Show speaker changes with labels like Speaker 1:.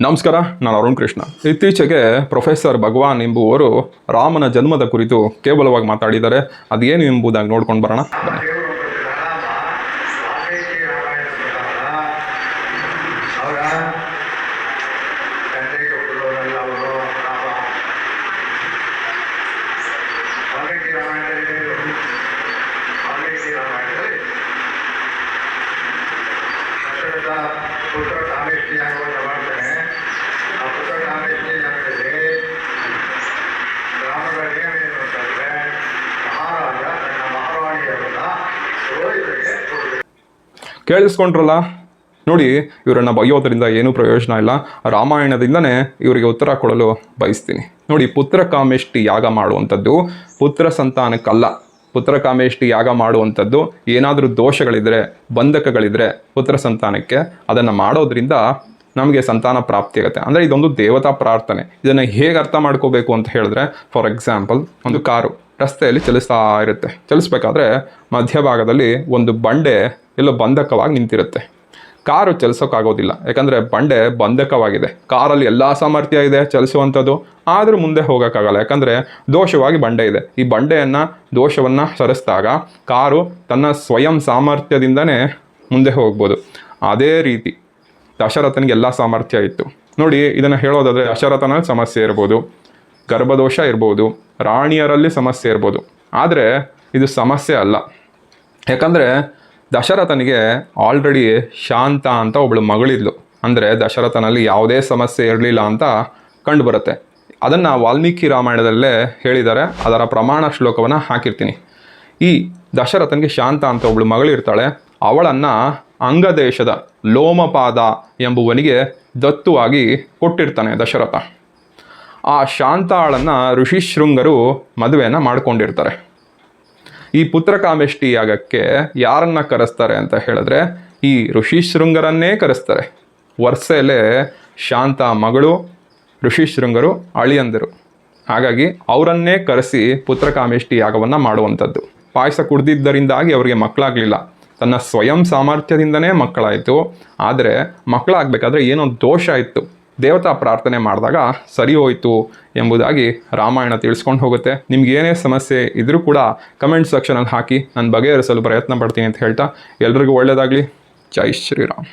Speaker 1: ನಮಸ್ಕಾರ, ನಾನು ಅರುಣ್ ಕೃಷ್ಣ. ಇತ್ತೀಚೆಗೆ ಪ್ರೊಫೆಸರ್ ಭಗವಾನ್ ಎಂಬುವರು ರಾಮನ ಜನ್ಮದ ಕುರಿತು ಕೇವಲವಾಗಿ ಮಾತಾಡಿದ್ದಾರೆ. ಅದೇನು ಎಂಬುದಾಗಿ ನೋಡ್ಕೊಂಡು ಬರೋಣ.
Speaker 2: ಪುತ್ರ ಕಾಮೇಷ್ಟಿ ಆಗುವಂತ ಮಾಡ್ತಾನೆ. ಆ ಪುತ್ರ ಕಾಮೇಷ್ಟಿ ಆಗಲಿ ರಾಮನ ನಿಯಮ ಏನು ಅಂತಂದ್ರೆ, ಮಹಾರಾಜ ತನ್ನ ಮಹಾರಾಣಿಯರನ್ನ ರೋಹಿತರಿಗೆ ಕೊಡಬೇಕು.
Speaker 1: ಕೇಳಿಸ್ಕೊಂಡ್ರಲ್ಲ ನೋಡಿ, ಇವರನ್ನು ಬೈಯೋದ್ರಿಂದ ಏನೂ ಪ್ರಯೋಜನ ಇಲ್ಲ. ರಾಮಾಯಣದಿಂದನೇ ಇವರಿಗೆ ಉತ್ತರ ಕೊಡಲು ಬಯಸ್ತೀನಿ. ನೋಡಿ, ಪುತ್ರ ಕಾಮೇಷ್ಟಿ ಯಾಗ ಮಾಡುವಂಥದ್ದು ಪುತ್ರ ಸಂತಾನಕ್ಕಲ್ಲ. ಪುತ್ರ ಕಾಮೇಷ್ಟಿ ಯಾಗ ಮಾಡುವಂಥದ್ದು ಏನಾದರೂ ದೋಷಗಳಿದ್ರೆ, ಬಂಧಕಗಳಿದ್ರೆ ಪುತ್ರ ಸಂತಾನಕ್ಕೆ, ಅದನ್ನು ಮಾಡೋದ್ರಿಂದ ನಮಗೆ ಸಂತಾನ ಪ್ರಾಪ್ತಿಯಾಗುತ್ತೆ. ಅಂದರೆ ಇದೊಂದು ದೇವತಾ ಪ್ರಾರ್ಥನೆ. ಇದನ್ನು ಹೇಗೆ ಅರ್ಥ ಮಾಡ್ಕೋಬೇಕು ಅಂತ ಹೇಳಿದ್ರೆ, ಫಾರ್ ಎಕ್ಸಾಂಪಲ್, ಒಂದು ಕಾರು ರಸ್ತೆಯಲ್ಲಿ ಚಲಿಸ್ತಾ ಇರುತ್ತೆ. ಚಲಿಸ್ಬೇಕಾದ್ರೆ ಮಧ್ಯಭಾಗದಲ್ಲಿ ಒಂದು ಬಂಡೆ ಎಲ್ಲೋ ಬಂಧಕವಾಗಿ ನಿಂತಿರುತ್ತೆ. ಕಾರು ಚಲಿಸೋಕ್ಕಾಗೋದಿಲ್ಲ, ಯಾಕಂದರೆ ಬಂಡೆ ಬಂಧಕವಾಗಿದೆ. ಕಾರಲ್ಲಿ ಎಲ್ಲ ಸಾಮರ್ಥ್ಯ ಇದೆ ಚಲಿಸುವಂಥದ್ದು, ಆದರೂ ಮುಂದೆ ಹೋಗೋಕ್ಕಾಗಲ್ಲ, ಯಾಕಂದರೆ ದೋಷವಾಗಿ ಬಂಡೆ ಇದೆ. ಈ ಬಂಡೆಯನ್ನು ದೋಷವನ್ನು ಸರಿಸಿದಾಗ ಕಾರು ತನ್ನ ಸ್ವಯಂ ಸಾಮರ್ಥ್ಯದಿಂದನೇ ಮುಂದೆ ಹೋಗ್ಬೋದು. ಅದೇ ರೀತಿ ದಶರಥನಿಗೆ ಎಲ್ಲ ಸಾಮರ್ಥ್ಯ ಇತ್ತು. ನೋಡಿ, ಇದನ್ನು ಹೇಳೋದಾದರೆ ದಶರಥನಲ್ಲಿ ಸಮಸ್ಯೆ ಇರ್ಬೋದು, ಗರ್ಭದೋಷ ಇರ್ಬೋದು, ರಾಣಿಯರಲ್ಲಿ ಸಮಸ್ಯೆ ಇರ್ಬೋದು. ಆದರೆ ಇದು ಸಮಸ್ಯೆ ಅಲ್ಲ. ಯಾಕಂದರೆ ದಶರಥನಿಗೆ ಆಲ್ರೆಡಿ ಶಾಂತ ಅಂತ ಒಬ್ಬಳು ಮಗಳಿದ್ಲು. ಅಂದರೆ ದಶರಥನಲ್ಲಿ ಯಾವುದೇ ಸಮಸ್ಯೆ ಇರಲಿಲ್ಲ ಅಂತ ಕಂಡುಬರುತ್ತೆ. ಅದನ್ನು ವಾಲ್ಮೀಕಿ ರಾಮಾಯಣದಲ್ಲೇ ಹೇಳಿದ್ದಾರೆ. ಅದರ ಪ್ರಮಾಣ ಶ್ಲೋಕವನ್ನು ಹಾಕಿರ್ತೀನಿ. ಈ ದಶರಥನಿಗೆ ಶಾಂತ ಅಂತ ಒಬ್ಬಳು ಮಗಳಿರ್ತಾಳೆ. ಅವಳನ್ನು ಅಂಗದೇಶದ ಲೋಮಪಾದ ಎಂಬುವನಿಗೆ ದತ್ತುವಾಗಿ ಕೊಟ್ಟಿರ್ತಾನೆ ದಶರಥ. ಆ ಶಾಂತಾಳನ್ನು ಋಷಿಶೃಂಗರು ಮದುವೆಯನ್ನು ಮಾಡ್ಕೊಂಡಿರ್ತಾರೆ. ಈ ಪುತ್ರ ಕಾಮೇಷ್ಟಿ ಯಾಗಕ್ಕೆ ಯಾರನ್ನು ಕರೆಸ್ತಾರೆ ಅಂತ ಹೇಳಿದ್ರೆ, ಈ ಋಷಿಶೃಂಗರನ್ನೇ ಕರೆಸ್ತಾರೆ. ವರ್ಷೆಲೆ ಶಾಂತ ಮಗಳು, ಋಷಿಶೃಂಗರು ಅಳಿಯಂದರು. ಹಾಗಾಗಿ ಅವರನ್ನೇ ಕರೆಸಿ ಪುತ್ರ ಕಾಮೇಷ್ಟಿ ಯಾಗವನ್ನು ಮಾಡುವಂಥದ್ದು. ಪಾಯಸ ಕುಡ್ದಿದ್ದರಿಂದಾಗಿ ಅವರಿಗೆ ಮಕ್ಕಳಾಗಲಿಲ್ಲ, ತನ್ನ ಸ್ವಯಂ ಸಾಮರ್ಥ್ಯದಿಂದನೇ ಮಕ್ಕಳಾಯಿತು. ಆದರೆ ಮಕ್ಕಳಾಗಬೇಕಾದ್ರೆ ಏನೋ ದೋಷ ಇತ್ತು, ದೇವತಾ ಪ್ರಾರ್ಥನೆ ಮಾಡಿದಾಗ ಸರಿ ಹೋಯಿತು ಎಂಬುದಾಗಿ ರಾಮಾಯಣ ತಿಳಿಸ್ಕೊಂಡು ಹೋಗುತ್ತೆ. ನಿಮ್ಗೆ ಏನೇ ಸಮಸ್ಯೆ ಇದ್ರೂ ಕೂಡ ಕಮೆಂಟ್ ಸೆಕ್ಷನಲ್ಲಿ ಹಾಕಿ, ನಾನು ಬಗೆಹರಿಸಲು ಪ್ರಯತ್ನ ಪಡ್ತೀನಿ ಅಂತ ಹೇಳ್ತಾ, ಎಲ್ರಿಗೂ ಒಳ್ಳೆಯದಾಗಲಿ. ಜೈ ಶ್ರೀರಾಮ್.